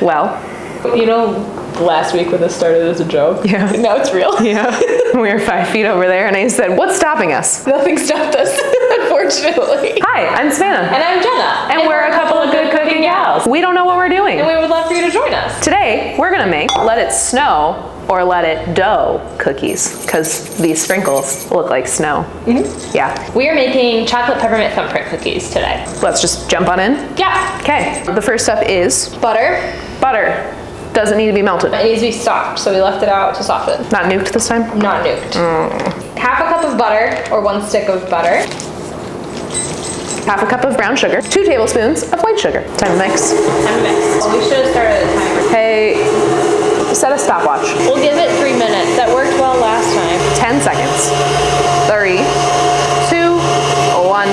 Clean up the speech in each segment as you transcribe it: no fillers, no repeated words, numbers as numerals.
Well, you know, last week when this started as a joke? Yeah. Now it's real. Yeah. We were 5 feet over there and I said, what's stopping us? Nothing stopped us, unfortunately. Hi, I'm Savannah. And I'm Jenna. And we're a couple of good cooking gals. We don't know what we're doing. And we would love for you to join us. Today, we're gonna make let it snow or let it dough cookies, because these sprinkles look like snow. Mm-hmm. Yeah. We are making chocolate peppermint thumbprint cookies today. Let's just jump on in. Yeah. Okay, the first step is Butter. butter. Doesn't need to be melted. It needs to be soft, so we left it out to soften. Not nuked this time? Not nuked. Half a cup of butter, or 1 stick of butter. Half a cup of brown sugar. 2 tablespoons of white sugar. Time to mix. Time to mix. Well, we should have started a timer. Hey, set a stopwatch. We'll give it 3 minutes. That worked well last time. 10 seconds. 3, 2, 1.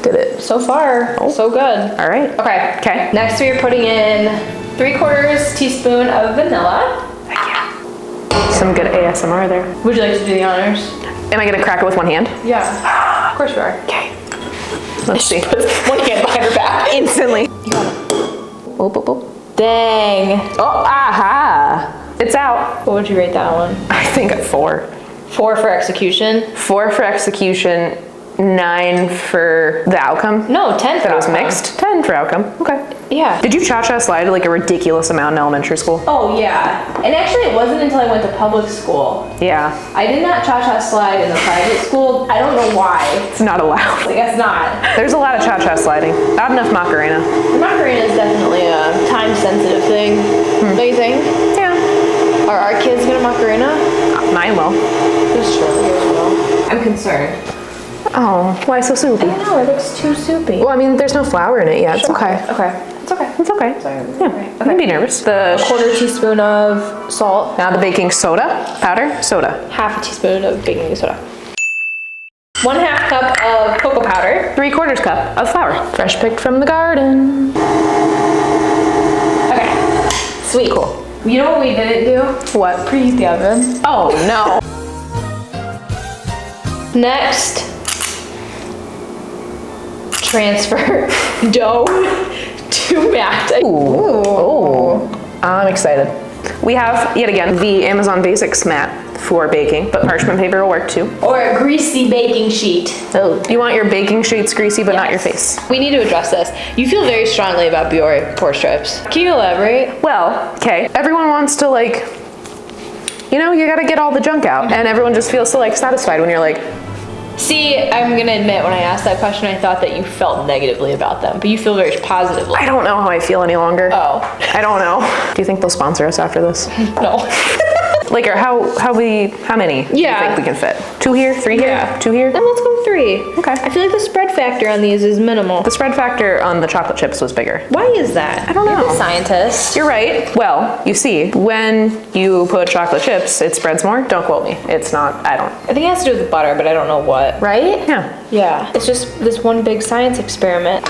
Did it. So far, so good. All right. Okay. Okay. Next we are putting in 3/4 teaspoon of vanilla. Some good ASMR there. Would you like to do the honors? Am I gonna crack it with one hand? Yeah. Of course you are. Okay. Let's see. One hand behind her back. Instantly. You got it. Boop, boop, boop. Dang. Oh, aha. It's out. What would you rate that one? I think a 4. 4 for execution. 4 for execution, 9 for the outcome. No, 10 for That was outcome. mixed. 10 for outcome. Okay. Yeah. Did you cha-cha slide like a ridiculous amount in elementary school? Oh yeah. And actually it wasn't until I went to public school. Yeah. I did not cha-cha slide in the private school. I don't know why. It's not allowed. I guess not. There's a lot of cha-cha sliding. Not enough Macarena. The Macarena is definitely a time-sensitive thing. Don't you think? Yeah. Are our kids gonna Macarena? Mine will. Just surely yours will. I'm concerned. Oh, why so I soupy? don't know, it looks too soupy. Well, I mean, there's no flour in it yet. It's okay. Okay. It's okay. It's okay. Sorry. Yeah. You can be nervous. The 1/4 teaspoon of salt. now the baking soda, powder, soda. 1/2 teaspoon of baking soda. 1/2 cup of cocoa powder. 3/4 cup of flour. Fresh picked from the garden. Okay. Sweet. Cool. You know what we didn't do? What? Preheat the oven. Oh, no. Next, transfer dough to mat. Ooh. I'm excited. We have, yet again, the Amazon Basics mat for baking, but parchment paper will work too. Or a greasy baking sheet. Oh. You want your baking sheets greasy, but not your Yes. face. We need to address this. You feel very strongly about Biore pore strips. Can you elaborate? Well, okay. Everyone wants to like, you know, you gotta get all the junk out, and everyone just feels so like satisfied when you're like, See, I'm gonna admit when I asked that question, I thought that you felt negatively about them, but you feel very positively. I don't know how I feel any longer. Oh. I don't know. Do you think they'll sponsor us after this? No. Like, or how many do you Yeah. think we can fit? 2 here, 3 here, Yeah. 2 here? Then let's go 3. Okay. I feel like the spread factor on these is minimal. The spread factor on the chocolate chips was bigger. Why is that? I don't know. You're the scientist. You're right. Well, you see, when you put chocolate chips, it spreads more. Don't quote me. It's not, I don't. I think it has to do with the butter, but I don't know what. Right? Yeah. Yeah. It's just this one big science experiment.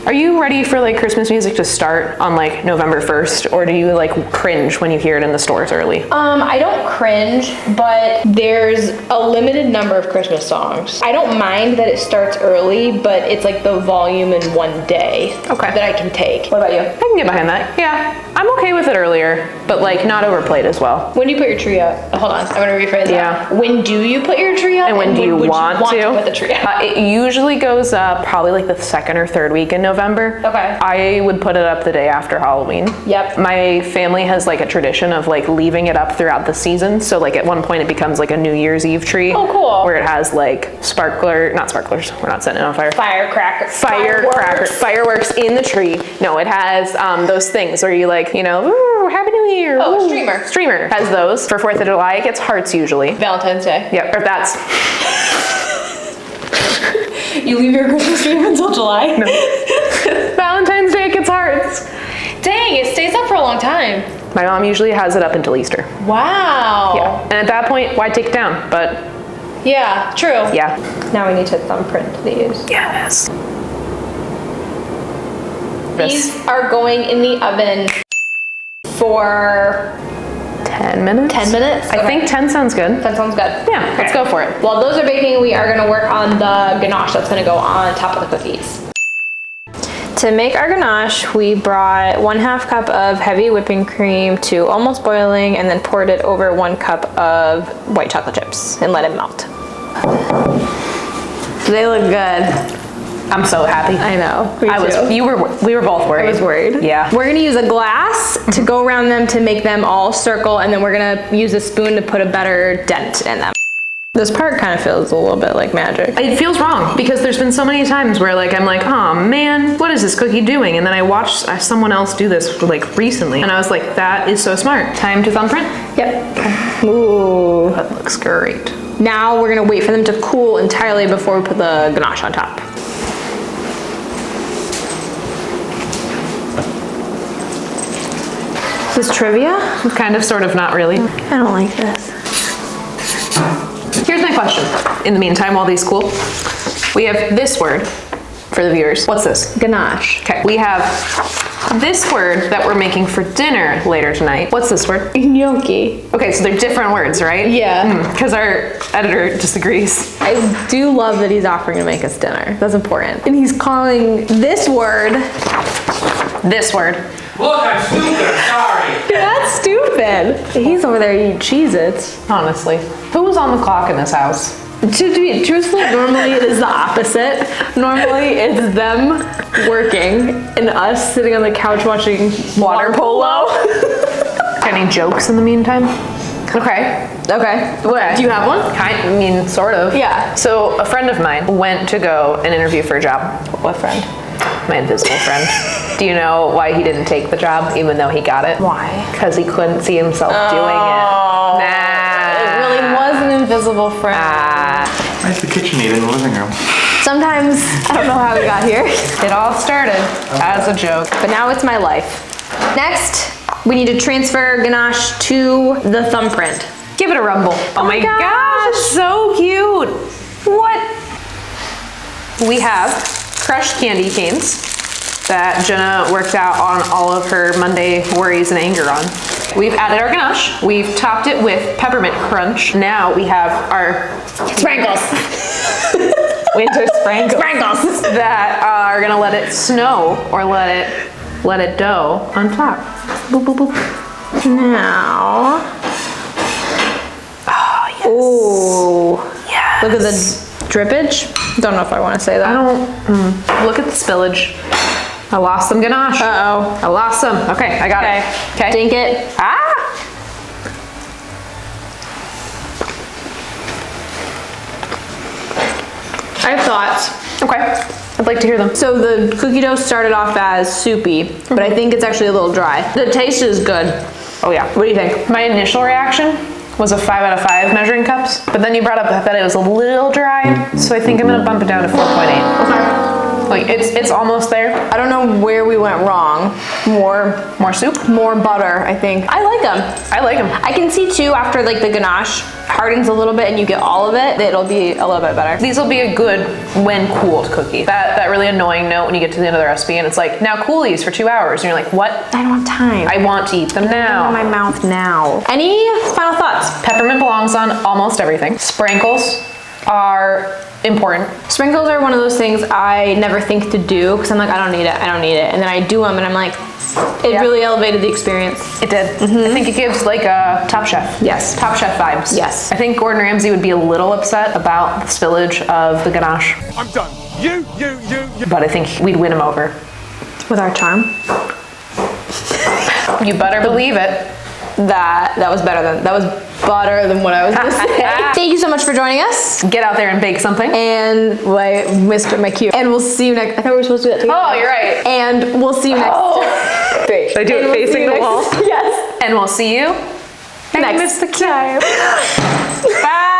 Are you ready for like Christmas music to start on like November 1st? Or do you like cringe when you hear it in the stores early? I don't cringe, but there's a limited number of Christmas songs. I don't mind that it starts early, but it's like the volume in one day that I can take. What about you? I can get behind that. Yeah. I'm okay with it earlier, but like not overplayed as well. When do you put your tree up? Hold on, I'm gonna rephrase Yeah. that. When do you put your tree up? And when do you would want to? put the tree up? It usually goes up probably like the 2nd or 3rd week in November. Okay. I would put it up the day after Halloween. Yep. My family has like a tradition of like leaving it up throughout the season. So like at one point it becomes like a New Year's Eve tree. Oh, cool. Where it has like not sparklers. We're not setting it on fire. Firecrackers. Fireworks in the tree. No, it has those things where you like, you know, ooh, Happy New Year. Oh, ooh. streamer. Streamer has those for 4th of July. It gets hearts usually. Valentine's Day. Yep, or that's. You leave your Christmas tree up until July? No. Valentine's Day gets hearts. Dang, it stays up for a long time. My mom usually has it up until Easter. Wow. Yeah. And at that point, why take it down? But Yeah, true. yeah. Now we need to thumbprint these. Yes. These are going in the oven for 10 minutes? 10 minutes? I think 10 sounds good. That sounds good. Yeah, let's go for it. While those are baking, we are gonna work on the ganache that's gonna go on top of the cookies. To To make our ganache, we brought 1/2 cup of heavy whipping cream to almost boiling and then poured it over 1 cup of white chocolate chips and let it melt. They look good. I'm so happy. I know. Me too. We were both worried. I was worried. Yeah. We're gonna use a glass to go around them to make them all circle, and then we're gonna use a spoon to put a better dent in them. This part kind of feels a little bit like magic. It feels wrong because there's been so many times where like I'm like, oh man, what is this cookie doing? And then I watched someone else do this like recently, and I was like, that is so smart. Time to thumbprint? Yep. Ooh. That looks great. Now we're gonna wait for them to cool entirely before we put the ganache on top. Is this trivia? Kind of, sort of, not really. I don't like this. Here's my question. In the meantime, while these cool, we have this word for the viewers. What's this? Ganache. Okay, we have this word that we're making for dinner later tonight. What's this word? Gnocchi. Okay, so they're different words, right? Yeah. Because our editor disagrees. I do love that he's offering to make us dinner. That's important. And he's calling this word. This word. Look, I'm stupid, I'm sorry. That's stupid. He's over there eating Cheez-Its. Honestly. Who's on the clock in this house? To be truthful, normally it is the opposite. Normally it's them working and us sitting on the couch watching water polo. Any jokes in the meantime? Okay. Okay. What? Do you have one? I mean, sort of. Yeah. So a friend of mine went to go and interview for a job. What friend? My invisible friend. Do you know why he didn't take the job even though he got it? Why? Because he couldn't see himself doing it. Nah. It really was an invisible friend. Why's the KitchenAid in the living room? Sometimes I don't know how we got here, It all started as a joke. but now it's my life. Next, we need to transfer ganache to the thumbprint. Give it a rumble. Oh my gosh, so cute. What? We have crushed candy canes that Jenna worked out on all of her Monday worries and anger on. We've added our ganache. We've topped it with peppermint crunch. Now we have our Sprinkles. winter sprinkles. Sprinkles. That are gonna let it snow or let it dough on top. Boop, boop, boop. Now. Oh, yes. Ooh. Yes. Look at the drippage. Don't know if I want to say that. I don't, look at the spillage. I lost some ganache. Uh-oh. I lost some. Okay, I got it. Okay. Dink it. Ah! I have thoughts. Okay, I'd like to hear them. So the cookie dough started off as soupy, but I think it's actually a little dry. The taste is good. Oh yeah. What do you think? My initial reaction was a 5 out of 5 measuring cups, but then you brought up that it was a little dry, so I think I'm gonna bump it down to 4.8. Okay. Like it's almost there. I don't know where we went wrong. More soup? More butter, I think. I like them. I like them. I can see too after like the ganache hardens a little bit and you get all of it, it'll be a little bit better. These will be a good when cooled cookie. That really annoying note when you get to the end of the recipe and it's like, now cool these for 2 hours. And you're like, what? I don't have time. I want to eat them in now. my mouth now. Any final thoughts? Peppermint belongs on almost everything. Sprinkles are important. Sprinkles are one of those things I never think to do because I'm like, I don't need it. And then I do them and I'm like, it really elevated the experience. It did. I think it gives like a Top Chef. Yes. Top Chef vibes. Yes. I think Gordon Ramsay would be a little upset about the spillage of the ganache, I'm done. You. but I think we'd win him over. With our charm. You better believe it. That was better than what I was gonna say. Thank you so much for joining us. Get out there and bake something. And I missed my cue. And we'll see you next. I thought we were supposed to do that together. Oh, you're right. And we'll see you next. Great. Should I do And it we'll see facing you the next- wall? Yes. And we'll see you Next time. Bye.